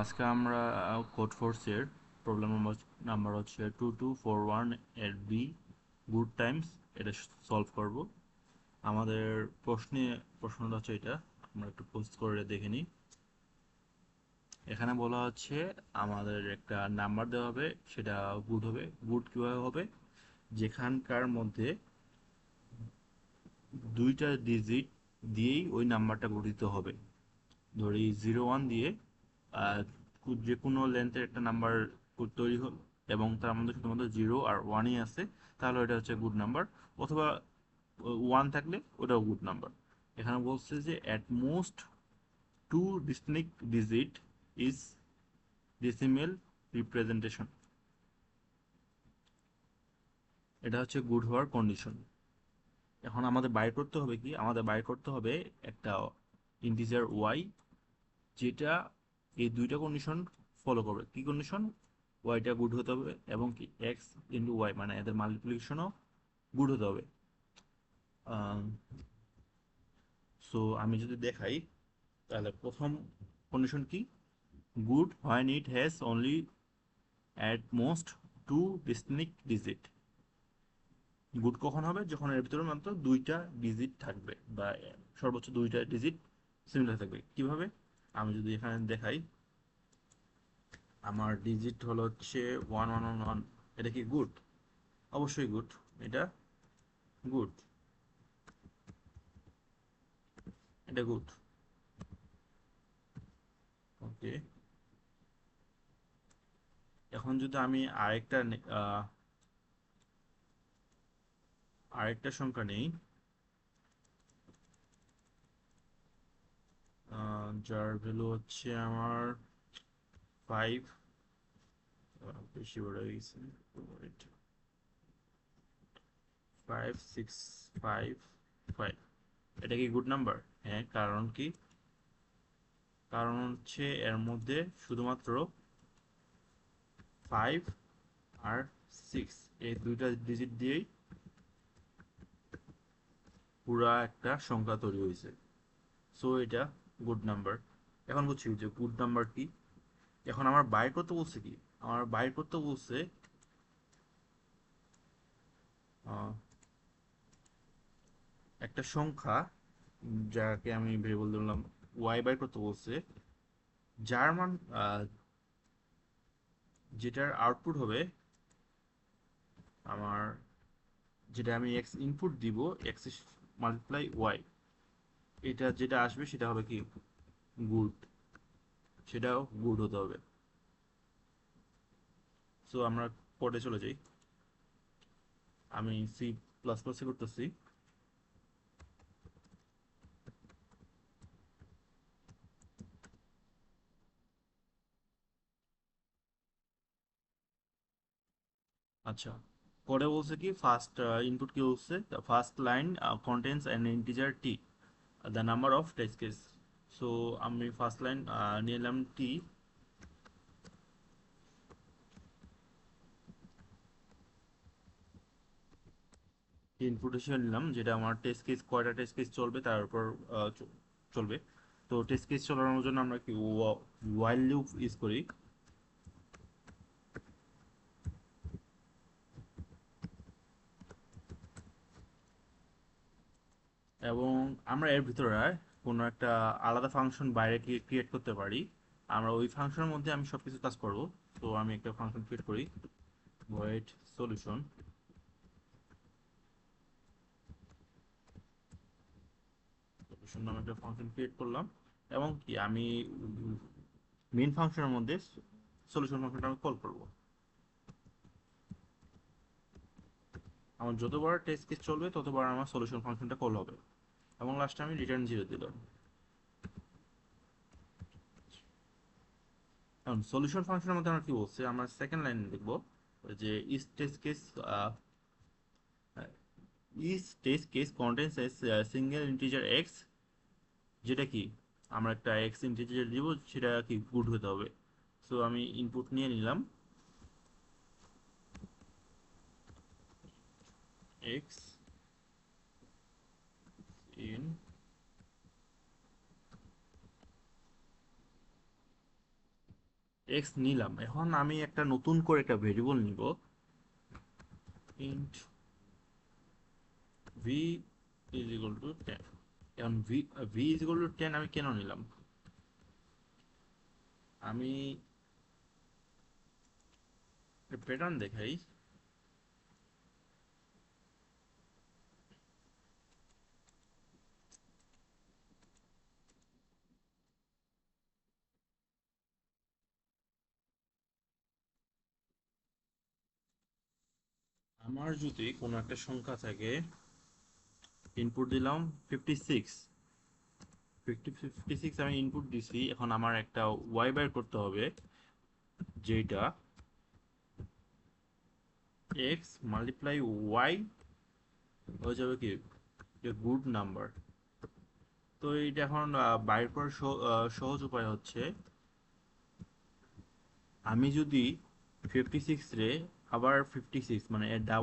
আজকে আমরা কোড ফোর্সের প্রবলেম নাম্বার হচ্ছে 2241 এর বি গুড টাইমস এটা সলভ করব। আমাদের প্রশ্নটা হচ্ছে এটা, আমরা একটু পোস্ট করে দেখে নিই। এখানে বলা হচ্ছে আমাদের একটা নাম্বার দেওয়া হবে, সেটা গুড হবে। গুড কীভাবে হবে? যেখানকার মধ্যে দুইটা ডিজিট দিয়েই ওই নাম্বারটা গঠিত হবে। ধরি 01 দিয়ে যে কোনো লেন্থের একটা নাম্বার তৈরি হল এবং তার মধ্যে শুধুমাত্র 0 আর 1ই আছে, তাহলে এটা হচ্ছে গুড নাম্বার। অথবা 1 থাকলে ওটাও গুড নাম্বার। এখানে বলছে যে at most two distinct digit is decimal representation. এটা হচ্ছে গুড হওয়ার কন্ডিশন। এখন আমাদের বাইর করতে হবে কি? আমাদের বাইর করতে হবে একটা ইন্টিজার ওয়াই, যেটা এই দুইটা কন্ডিশন ফলো করবে। কি কন্ডিশন? ওয়াইটা গুড হতে হবে এবং কি এক্স ইন্টু ওয়াই মানে এদের মাল্টিপ্লিকেশনও গুড হতে হবে। সো আমি যদি দেখাই, তাহলে প্রথম কন্ডিশন কি? Good when it has only at most two distinct digit. Good কখন হবে? যখন এর ভিতরে মাত্র দুইটা ডিজিট থাকবে বা সর্বোচ্চ দুইটা ডিজিট সিমিলার থাকবে। কিভাবে? আমি যদি এখানে দেখাই, আমার ডিজিট হলো হচ্ছে 1111। এটা কি গুড? অবশ্যই গুড। এটা গুড, এটা গুড। ওকে, এখন যদি আমি আরেকটা সংখ্যা নেই, যার ভ্যালু হচ্ছে আমার 5, বেশি বড় হয়ে গেছে, 5655। এটা কি গুড নাম্বার? হ্যাঁ। কারণ কি? কারণ হচ্ছে এর মধ্যে শুধুমাত্র 5 আর 6 এই দুইটা ডিজিট দিয়েই পুরা একটা সংখ্যা তৈরি হয়েছে। সো এটা গুড নাম্বার। এখন বুঝছি যে গুড নাম্বার কি। এখন আমার বাইর করতে বলছে কি? আমার বাইর করতে বলছে আহ, একটা সংখ্যা, যাকে আমি ভেরিয়েবল ধরলাম ওয়াই, বাইর করতে বলছে, যার মান যেটার আউটপুট হবে আমার, যেটা আমি এক্স ইনপুট দিব, এক্স মাল্টিপ্লাই ওয়াই, এটা যেটা আসবে সেটা হবে কি? গুড। সেটাও গুড হতে হবে। সো আমরা কোডে চলে যাই। আমি সি প্লাস প্লাসে করতেছি। আচ্ছা, পরে বলছে কি ফার্স্ট ইনপুট কি বলছে? First line contains an integer T, the number of test case. So আমি ফার্স্ট লাইন নিলাম টি, ইনপুট হিসেবে নিলাম, যেটা আমার টেস্ট কেস, কয়টা টেস্ট কেস চলবে তার উপর চলবে। তো টেস্ট কেস চালানোর জন্য আমরা কি ওয়াইল লুপ ইউজ করি। এবং আমরা এর ভিতরে কোনো একটা আলাদা ফাংশন বাইরে ক্রিয়েট করতে পারি। আমরা ওই ফাংশনের মধ্যে আমি সবকিছু কাজ করব। তো আমি একটা ফাংশন ক্রিয়েট করি, void solution। সলিউশন নামে একটা ফাংশন ক্রিয়েট করলাম এবং কি আমি মেইন ফাংশনের মধ্যে সলিউশন ফাংশনটা আমি কল করব। আমার যতবার টেস্ট কেস চলবে ততবার আমার সলিউশন ফাংশনটা কল হবে এবং লাস্টে আমি রিটার্ন 0 দিলাম। এখন সলিউশন ফাংশনের মধ্যে আমরা কি বলছে, আমরা সেকেন্ড লাইন লিখবো যে is test case, is test case contains a single integer X, যেটা কি আমরা একটা এক্স ইন্টিজার দিব, সেটা কি গুড হতে হবে। সো আমি ইনপুট নিয়ে নিলাম এক্স ইন, এক্স নিলাম, এখন আমি একটা নতুন করে একটা ভেরিয়েবল নিব, int V is equal to 10। এখন V V is equal to 10 আমি কেন নিলাম? আমি প্যাটার্ন দেখাই। আমার যদি কোনো একটা সংখ্যা থাকে, ইনপুট দিলাম 56, 56 আমি ইনপুট দিছি, এখন আমার একটা ওয়াই বের করতে হবে, যেটা এক্স মাল্টিপ্লাই ওয়াই হয়ে যাবে কি গুড নাম্বার। তো এইটা এখন বাইর করার সহজ উপায় হচ্ছে, আমি যদি 56 রে আবার 56 মানে এর ডাবল